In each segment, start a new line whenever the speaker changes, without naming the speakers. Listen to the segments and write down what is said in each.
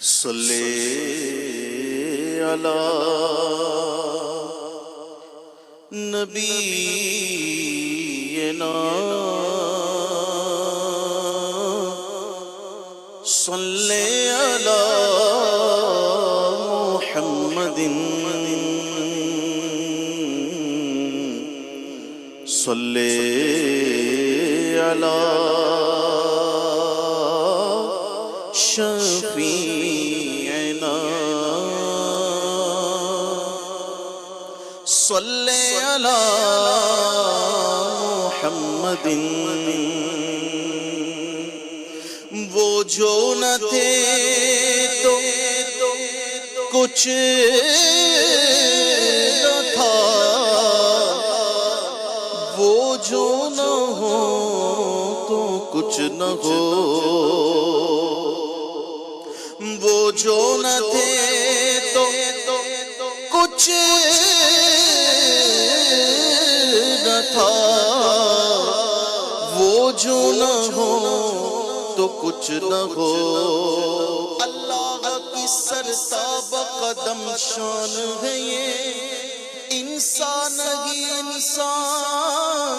صلی علی نبینا صلی علی محمد صلی علی شفیعنا صلی علی محمد وہ جو نہ تھے تو کچھ نہ تھا، وہ جو نہ ہو تو کچھ نہ ہو، وہ جو نہ تھے تو کچھ نہ تھا، وہ جو نہ ہو تو کچھ نہ ہو۔ اللہ کی سرتاب قدم شان ہے یہ، انسان ہی انسان،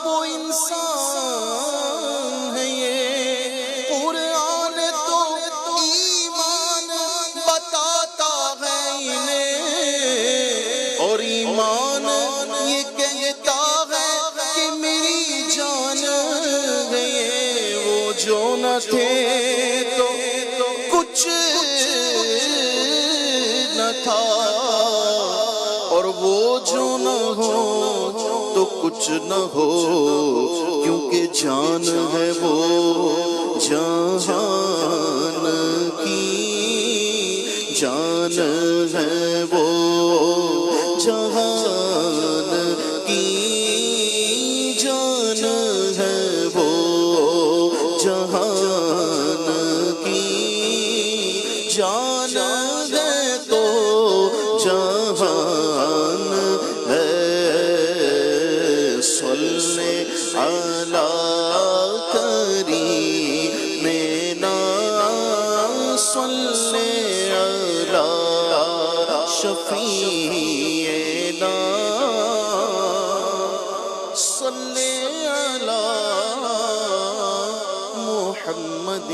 وہ انسان ہے یہ۔ قرآن تو ایمان بتاتا ہے انہیں، اور ایمان یہ کہتا ہے کہ میری جان ہے یہ۔ وہ جو نہ تھے تو کچھ نہ تھا، اور وہ جو نہ ہو تو کچھ نہ ہو، کیونکہ جان ہے وہ جہان کی، جان ہے وہ جہان کی، جان ہے وہ جہان کی، جان ہے تو جہان ہے۔ صلی علی کریمنا صلی علی شفیعنا صلی علی محمد۔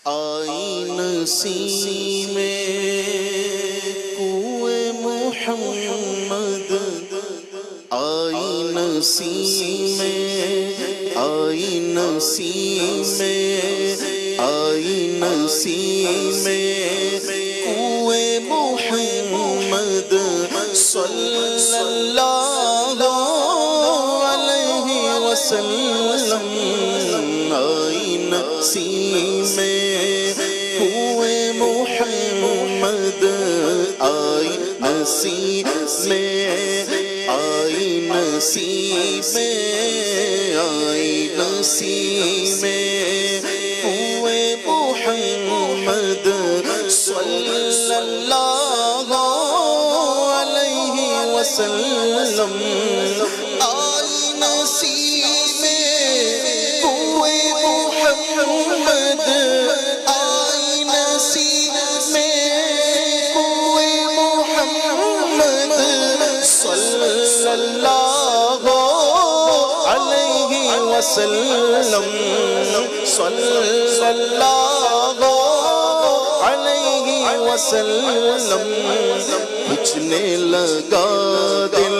آئی نسیم کوئے محمد، آئی نسیم، آئی نسیم، آئی نسیم کوئے محمد صلی اللہ علیہ وسلم۔ آئی نسیم کوئے محمد، آئی نسیم، آئی نسیم، آئی نسیم کوئے محمد صلی اللہ علیہ وسلم۔ آئی نسیم کوئے محمد، آئی نسیم کوئے محمد صلی اللہ علیہ وسلم، صلی اللہ علیہ وسلم۔ کھچنے لگا دل،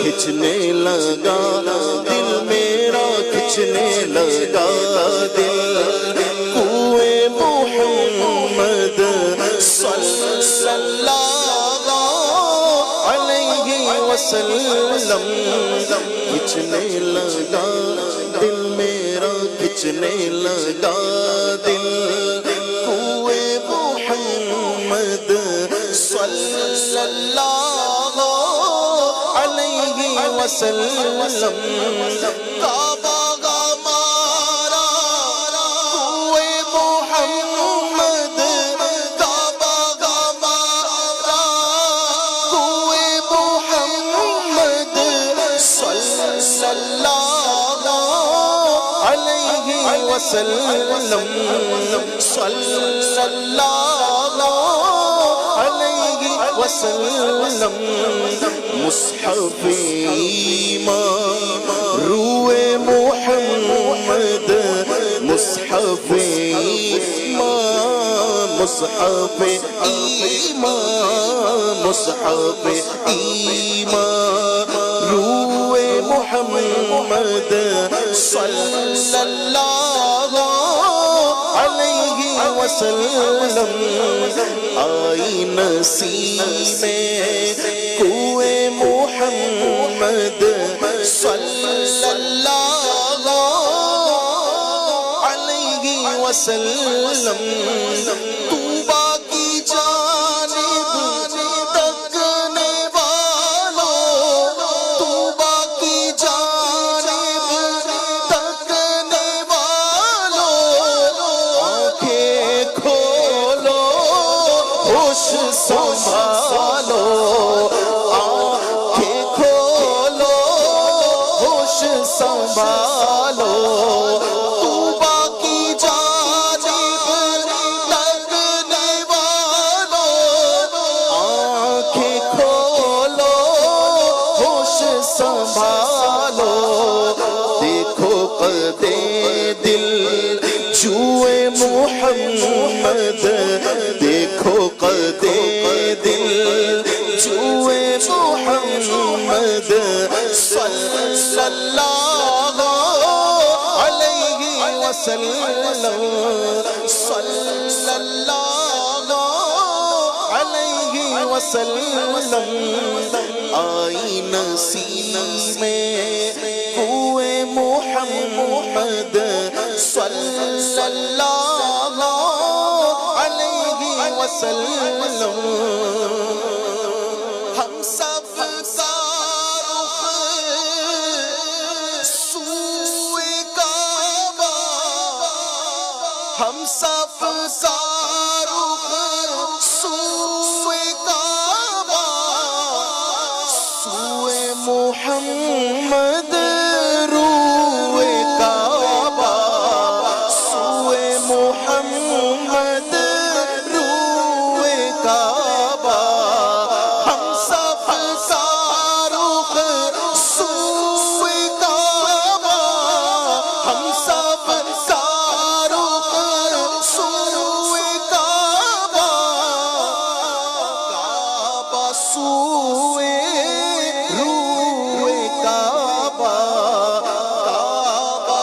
کھچنے لگا دل میرا، کھچنے لگا دل کوئے محمد صلی اللہ علیہ وسلم۔ کھچنے لگا دل میرا، کھچنے لگا دل کوئے محمد صلی اللہ علیہ وسلم۔ کعبہ ہمارا کوئے محمد، کعبہ ہمارا کوئے محمد صلی اللہ علیہ وسلم صلی اللہ علیہ وسلم مصحف ایمان روئے محمد مصحف ایمان مصحف ایمان مصحف ایمان روئے محمد صلی اللہ علیہ وسلم آئی نسیم کوئے محمد صلی اللہ علیہ وسلم طوبیٰ کی جانب تکنے والوں طوبیٰ کی جانب تکنے والوں آنکھیں کھولو ہوش سنبھالو آنکھیں کھولو ہوش سنبھالو طوبیٰ کی جانب تکنے والوں آنکھیں کھولو ہوش سنبھالو دیکھو قد دل جوئے محمد دیکھو قد دل جوئے محمد صلی اللہ علیہ وسلم صلی اللہ علیہ وسلم آئی نسیم کوئے محمد صلی اللہ علیہ وسلم ہم سب کا رخ سوئے کعبہ ہم سب کا رخ سوئے کعبہ سوئے محمد روئے کعبہ سوئے محمد روئے کعبہ ہم سب کا رخ سوئے کعبہ ہم سب کا رخ سوئے کعبہ کعبہ سوئے روئے کعبہ کعبہ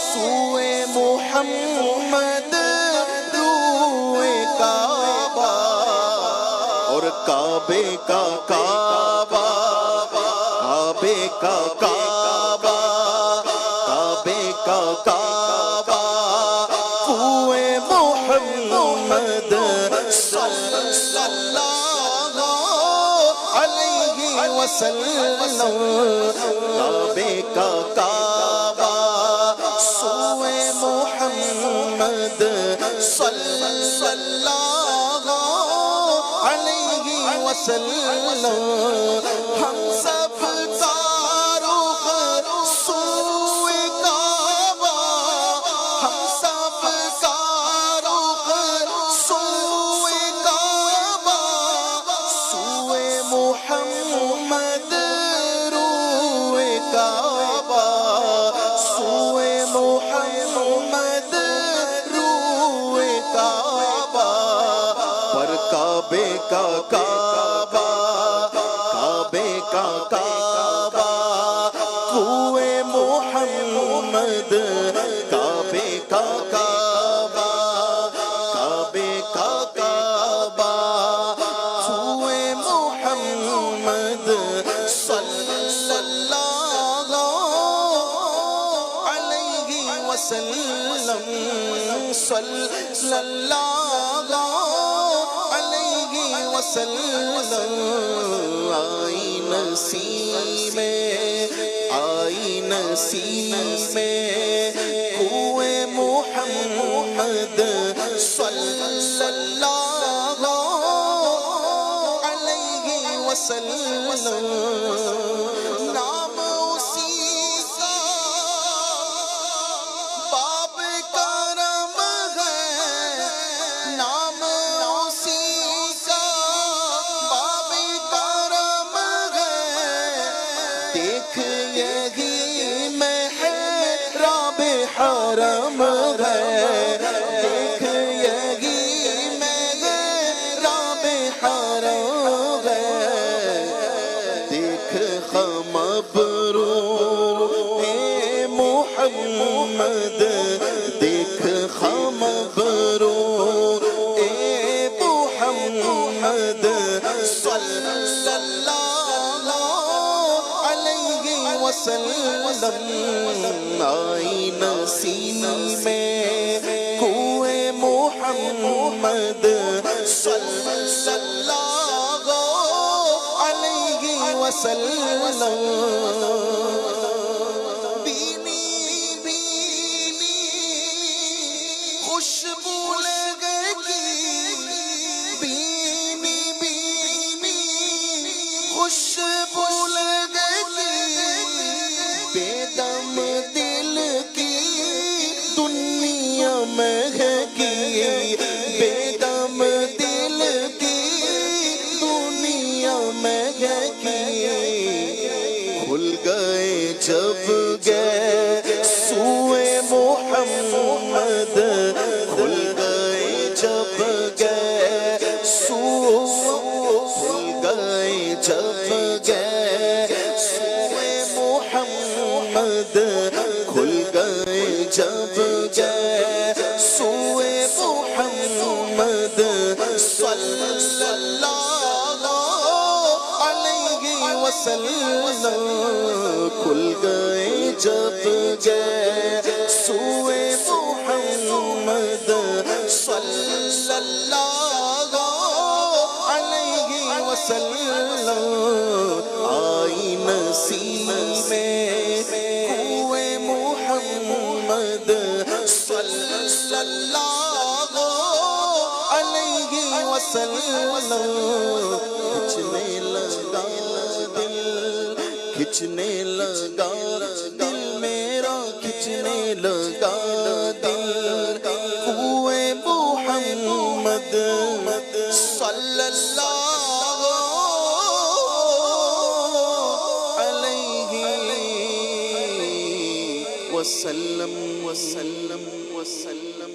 سوئے محمد روئے کعبہ اور کعبے کا کعبہ کعبے کا کعبہ کعبے کا کعبہ کوئے محمد صلی اللہ علیہ وسلم کعبے کا کعبہ سوئے محمد صلی اللہ علیہ وسلم ہم سب کا رخ سوئے کعبہ ہم سب کا رخ سوئے کعبہ سوئے محمد روئے کعبہ سوئے محمد روئے کعبہ پر کعبے کا کعبہ کعبے کا کعبہ کوئے محمد کعبے کا کعبہ کعبے کا کعبہ کوئے محمد صلی اللہ علیہ وسلم صلی اللہ علیہ وسلم آئی نسیم آئی نسیم کوئے محمد صلی اللہ علیہ وسلم نام اسی کا دیکھ یہی محراب حرم ہے، دیکھ یہی محراب حرم ہے، دیکھ خمبرو اے محمد، دیکھ خمبرو اے محمد صلی اللہ علیہ وسلم، آئی نسیم میں کوئے محمد صلی اللہ علیہ وسلم، بینی بینی خوشبو لگی، بینی بینی خوشبو لگی، بے دم دل کی دنیا مہکی، بے دم دل کی دنیا مہکی، کھل گئے جب گئے سوئے محمد، کھل گئے جب گئے کھل گئے جب گئے سوئے محمد، کھل گئے جب گئے سوئے محمد صلی اللہ علیہ وسلم، کھل گئے جب گئے سوئے محمد صلی اللہ علیہ وسلم، آئی نسیم میں کوئے محمد صلی اللہ علیہ وسلم، کھچنے لگا دل، کھچنے لگا دل میرا، کھچنے لگا دل کوئے محمد صلی اللہ علیہ وسلم وسلم وسلم۔